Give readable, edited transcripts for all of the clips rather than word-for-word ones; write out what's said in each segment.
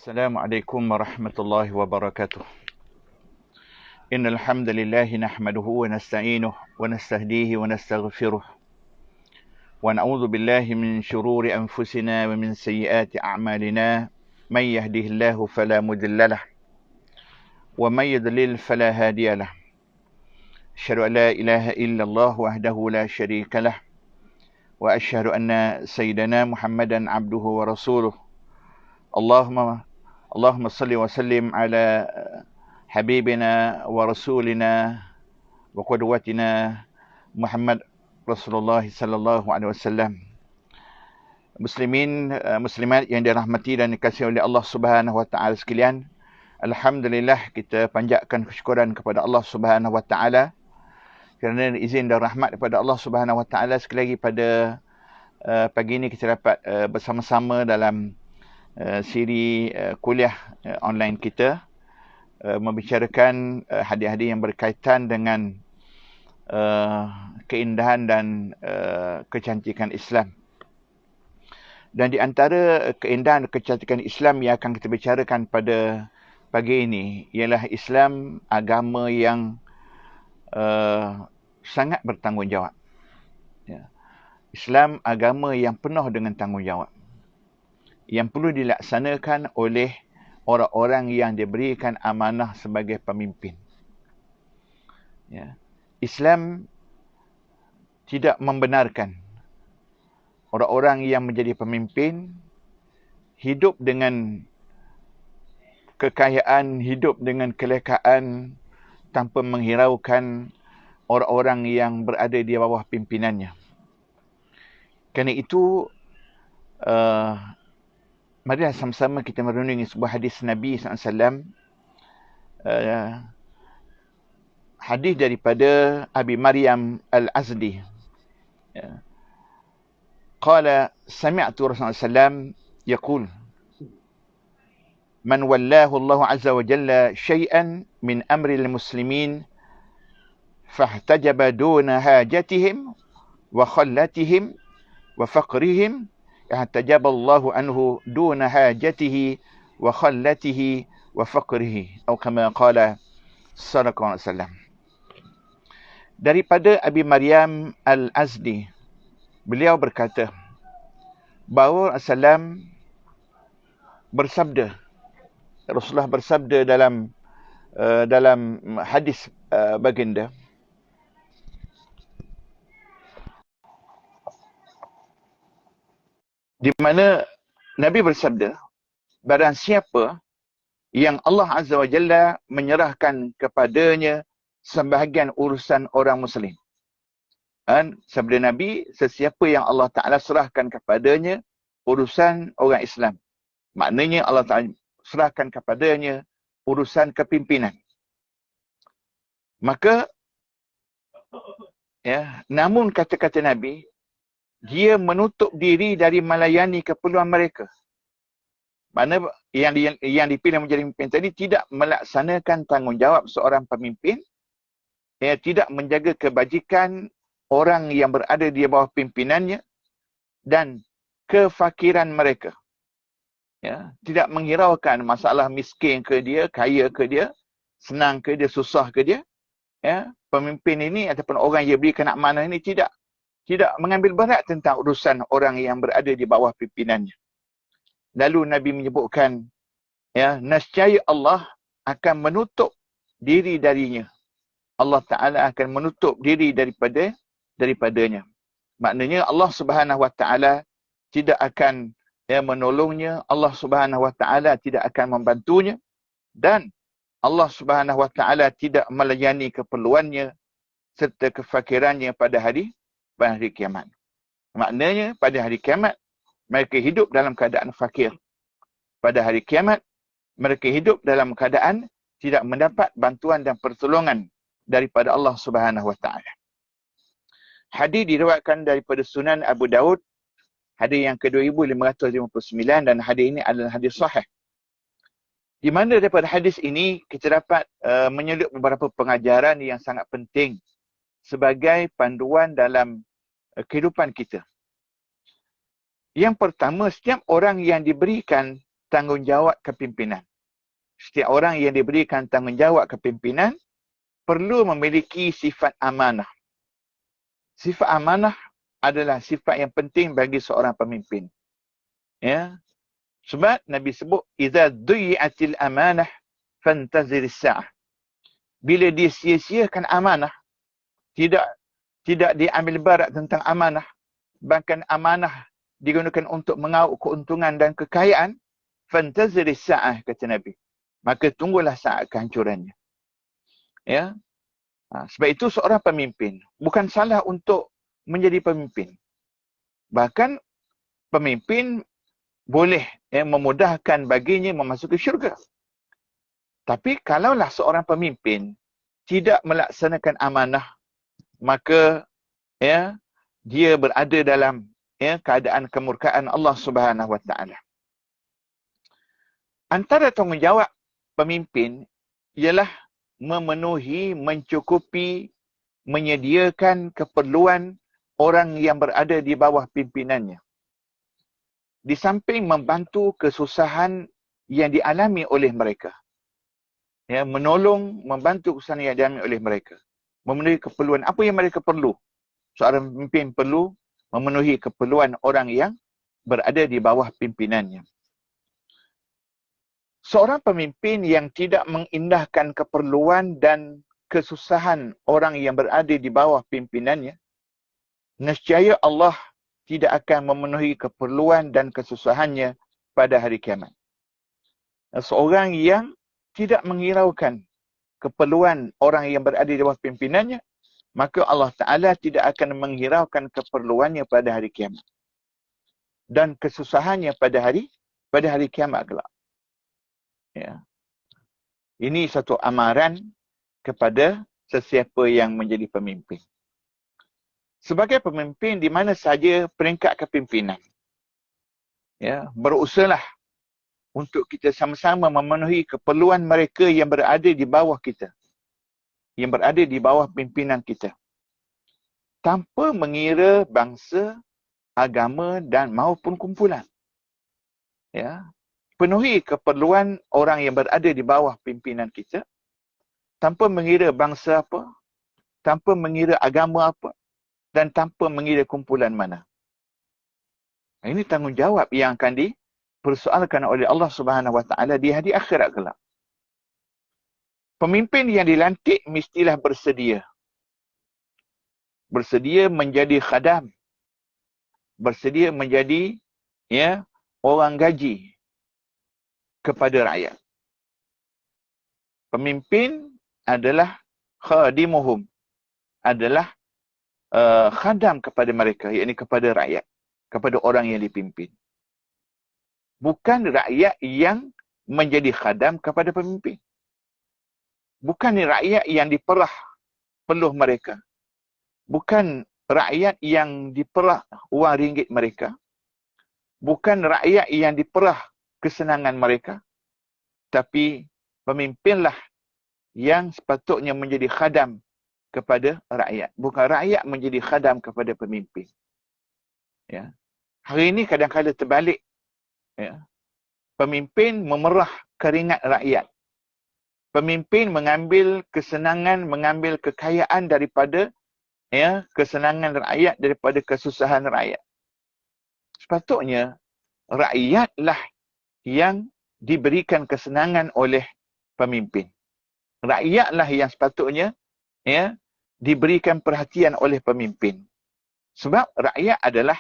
Assalamualaikum warahmatullahi wabarakatuh. Innal hamdalillah nahmaduhu wa nasta'inuhu wa nastahdihi wa nastaghfiruh. Wa na'udzu billahi min shururi anfusina wa min sayyiati a'malina. May yahdihillahu fala mudilla lahu wa may yudlil fala hadiya lahu. Asyhadu an la ilaha illallah wahdahu la syarika lah wa asyhadu anna sayyidana Muhammadan abduhu wa rasuluh. Allahumma salli wa sallim ala habibina wa rasulina wa qudwatina Muhammad Rasulullah sallallahu alaihi wasallam. Muslimin, muslimat yang dirahmati dan dikasihi oleh Allah Subhanahu wa taala sekalian, alhamdulillah kita panjatkan kesyukuran kepada Allah Subhanahu wa taala kerana izin dan rahmat daripada Allah Subhanahu wa taala. Sekali lagi pada pagi ini kita dapat bersama-sama dalam siri kuliah online kita, membicarakan hadis-hadis yang berkaitan dengan keindahan dan kecantikan Islam. Dan di antara keindahan dan kecantikan Islam yang akan kita bicarakan pada pagi ini ialah Islam agama yang sangat bertanggungjawab. Ya. Islam agama yang penuh dengan tanggungjawab, yang perlu dilaksanakan oleh orang-orang yang diberikan amanah sebagai pemimpin. Ya. Islam tidak membenarkan orang-orang yang menjadi pemimpin hidup dengan kekayaan, hidup dengan kelekaan tanpa menghiraukan orang-orang yang berada di bawah pimpinannya. Kerana itu, marilah sama-sama kita merenungi sebuah hadis Nabi SAW. Hadis daripada Abi Maryam Al-Azdi. Qala sami'tu Rasulullah SAW yaqul man wallahu Allah azza wa jalla syai'an min amri al-muslimin fahtajaba duna hajatihim wa khallatihim wa faqrihim ihtajaba Allahu anhu duna hajatihi wa khallatihi wa faqrihi, atau kama qala sallallahu alaihi wasallam. Daripada Abi Maryam Al-Azdi, beliau berkata bahawa Rasulullah bersabda dalam hadis baginda, di mana Nabi bersabda, barang siapa yang Allah Azza wa Jalla menyerahkan kepadanya sebahagian urusan orang Muslim. Dan sabda Nabi, sesiapa yang Allah Ta'ala serahkan kepadanya urusan orang Islam. Maknanya Allah Ta'ala serahkan kepadanya urusan kepimpinan. Maka, namun kata-kata Nabi, dia menutup diri dari melayani keperluan mereka. Mana yang dipilih menjadi pemimpin tadi tidak melaksanakan tanggungjawab seorang pemimpin, tidak menjaga kebajikan orang yang berada di bawah pimpinannya dan kefakiran mereka. Tidak menghiraukan masalah miskin ke dia, kaya ke dia, senang ke dia, susah ke dia. Pemimpin ini ataupun orang yang berikan amanah ini tidak mengambil berat tentang urusan orang yang berada di bawah pimpinannya. Lalu Nabi menyebutkan, nescaya Allah akan menutup diri darinya. Allah Ta'ala akan menutup diri daripadanya. Maknanya Allah Subhanahu Wa Ta'ala tidak akan menolongnya, Allah Subhanahu Wa Ta'ala tidak akan membantunya, dan Allah Subhanahu Wa Ta'ala tidak melayani keperluannya serta kefakirannya pada hari kiamat. Maknanya pada hari kiamat mereka hidup dalam keadaan fakir. Pada hari kiamat mereka hidup dalam keadaan tidak mendapat bantuan dan pertolongan daripada Allah Subhanahu Wa Ta'ala. Hadis diriwayatkan daripada Sunan Abu Daud, hadis yang ke-2559, dan hadis ini adalah hadis sahih. Di mana daripada hadis ini kita dapat menyelip beberapa pengajaran yang sangat penting sebagai panduan dalam kehidupan kita. Yang pertama, setiap orang yang diberikan tanggungjawab kepimpinan. Setiap orang yang diberikan tanggungjawab kepimpinan perlu memiliki sifat amanah. Sifat amanah adalah sifat yang penting bagi seorang pemimpin. Ya. Sebab Nabi sebut, "Idza duyi'atil amanah fantaziris sa'ah." Bila dia sia-siakan amanah, tidak diambil barat tentang amanah, bahkan amanah digunakan untuk mengauk keuntungan dan kekayaan, fantaziris sa'ah, kata Nabi. Maka tunggulah saat kehancurannya. Ya. Sebab itu seorang pemimpin bukan salah untuk menjadi pemimpin. Bahkan pemimpin boleh memudahkan baginya memasuki syurga. Tapi kalaulah seorang pemimpin tidak melaksanakan amanah, maka dia berada dalam keadaan kemurkaan Allah Subhanahu Wa Taala. Antara tanggungjawab pemimpin ialah memenuhi, mencukupi, menyediakan keperluan orang yang berada di bawah pimpinannya. Di samping membantu kesusahan yang dialami oleh mereka. Menolong, membantu kesusahan yang dialami oleh mereka. Memenuhi keperluan apa yang mereka perlu. Seorang pemimpin perlu memenuhi keperluan orang yang berada di bawah pimpinannya. Seorang pemimpin yang tidak mengindahkan keperluan dan kesusahan orang yang berada di bawah pimpinannya, nescaya Allah tidak akan memenuhi keperluan dan kesusahannya pada hari kiamat. Seorang yang tidak menghiraukan keperluan orang yang berada di bawah pimpinannya, maka Allah Ta'ala tidak akan menghiraukan keperluannya pada hari kiamat. Dan kesusahannya pada hari kiamat kelak. Ya. Ini satu amaran kepada sesiapa yang menjadi pemimpin. Sebagai pemimpin di mana saja peringkat kepimpinan, berusahalah untuk kita sama-sama memenuhi keperluan mereka yang berada di bawah kita, yang berada di bawah pimpinan kita, tanpa mengira bangsa, agama dan maupun kumpulan. Penuhi keperluan orang yang berada di bawah pimpinan kita, tanpa mengira bangsa apa, tanpa mengira agama apa, dan tanpa mengira kumpulan mana. Ini tanggungjawab yang akan dipersoalkan oleh Allah Subhanahu Wa Taala di hari akhirat kelak. Pemimpin yang dilantik mestilah bersedia. Bersedia menjadi khadam. Bersedia menjadi orang gaji kepada rakyat. Pemimpin adalah khadimuhum, adalah khadam kepada mereka, yakni kepada rakyat, kepada orang yang dipimpin. Bukan rakyat yang menjadi khadam kepada pemimpin. Bukan rakyat yang diperah peluh mereka. Bukan rakyat yang diperah wang ringgit mereka. Bukan rakyat yang diperah kesenangan mereka. Tapi pemimpinlah yang sepatutnya menjadi khadam kepada rakyat. Bukan rakyat menjadi khadam kepada pemimpin. Hari ini kadang-kadang terbalik. Pemimpin memerah keringat rakyat. Pemimpin mengambil kesenangan, mengambil kekayaan daripada kesenangan rakyat, daripada kesusahan rakyat. Sepatutnya rakyatlah yang diberikan kesenangan oleh pemimpin. Rakyatlah yang sepatutnya diberikan perhatian oleh pemimpin. Sebab rakyat adalah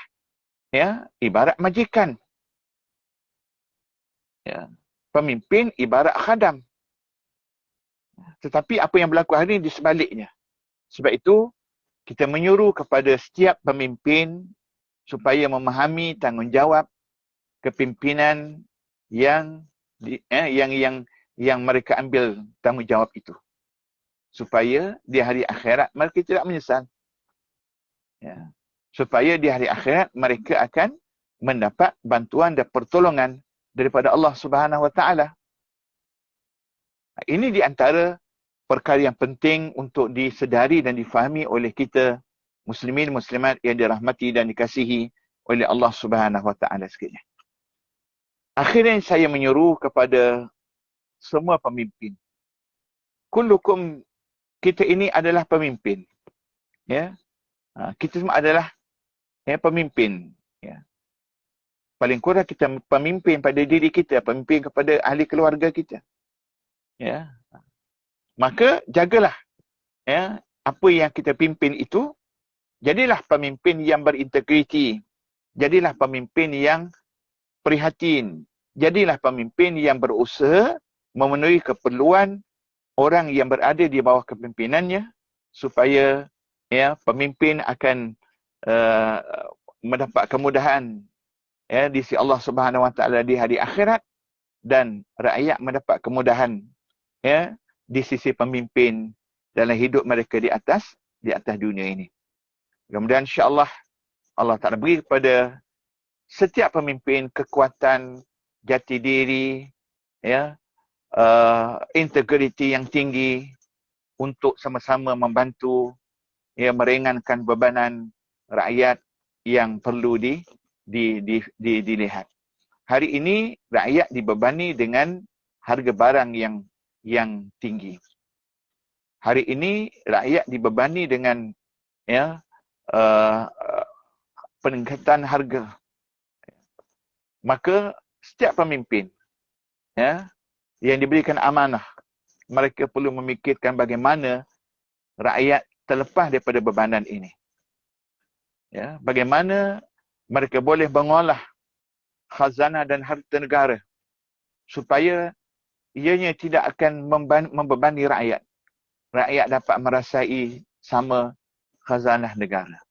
ibarat majikan. Pemimpin ibarat khadam. Tetapi apa yang berlaku hari ini di sebaliknya. Sebab itu kita menyuruh kepada setiap pemimpin supaya memahami tanggungjawab kepimpinan yang mereka ambil tanggungjawab itu. Supaya di hari akhirat mereka tidak menyesal. Supaya di hari akhirat mereka akan mendapat bantuan dan pertolongan daripada Allah Subhanahu Wa Taala. Ini di antara perkara yang penting untuk disedari dan difahami oleh kita muslimin muslimat yang dirahmati dan dikasihi oleh Allah Subhanahu Wa Taala sekalian. Akhirnya saya menyuruh kepada semua pemimpin. Kullukum, kita ini adalah pemimpin. Ya, kita semua adalah pemimpin. Ya. Paling kurang kita pemimpin pada diri kita, pemimpin kepada ahli keluarga kita. Ya. Maka jagalah apa yang kita pimpin itu. Jadilah pemimpin yang berintegriti. Jadilah pemimpin yang prihatin. Jadilah pemimpin yang berusaha memenuhi keperluan orang yang berada di bawah kepimimpinannya, supaya pemimpin akan mendapat kemudahan di sisi Allah Subhanahu Wa Taala di hari akhirat, dan rakyat mendapat kemudahan di sisi pemimpin dalam hidup mereka di atas dunia ini. Kemudian insya-Allah Allah Taala beri kepada setiap pemimpin kekuatan, jati diri, integriti yang tinggi untuk sama-sama membantu meringankan bebanan rakyat yang perlu dilihat. Hari ini rakyat dibebani dengan harga barang yang tinggi. Hari ini rakyat dibebani dengan peningkatan harga. Maka setiap pemimpin yang diberikan amanah, mereka perlu memikirkan bagaimana rakyat terlepas daripada bebanan ini. Bagaimana mereka boleh mengolah khazanah dan harta negara supaya ianya tidak akan membebani rakyat. Rakyat dapat merasai sama khazanah negara.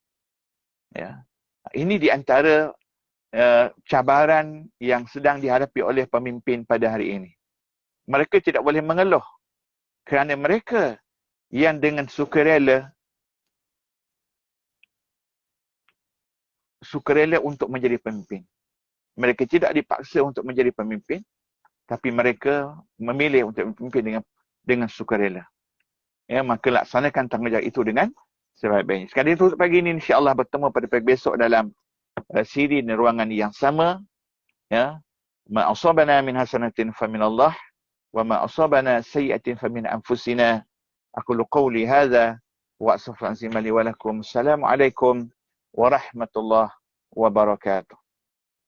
Ini di antara cabaran yang sedang dihadapi oleh pemimpin pada hari ini. Mereka tidak boleh mengeluh kerana mereka yang dengan sukarela untuk menjadi pemimpin. Mereka tidak dipaksa untuk menjadi pemimpin, tapi mereka memilih untuk memimpin dengan sukarela. Maka laksanakan tanggungjawab itu dengan sebaik-baiknya. Sekali itu untuk pagi ini, insya-Allah bertemu pada pagi besok dalam siri ruangan yang sama. Ma asabana min hasanatin faminallah wa ma asabana sayyi'atin famin anfusina. Aqulu qawli hadza wa astaghfirullaha li wa lakum. Assalamualaikum warahmatullahi wabarakatuh.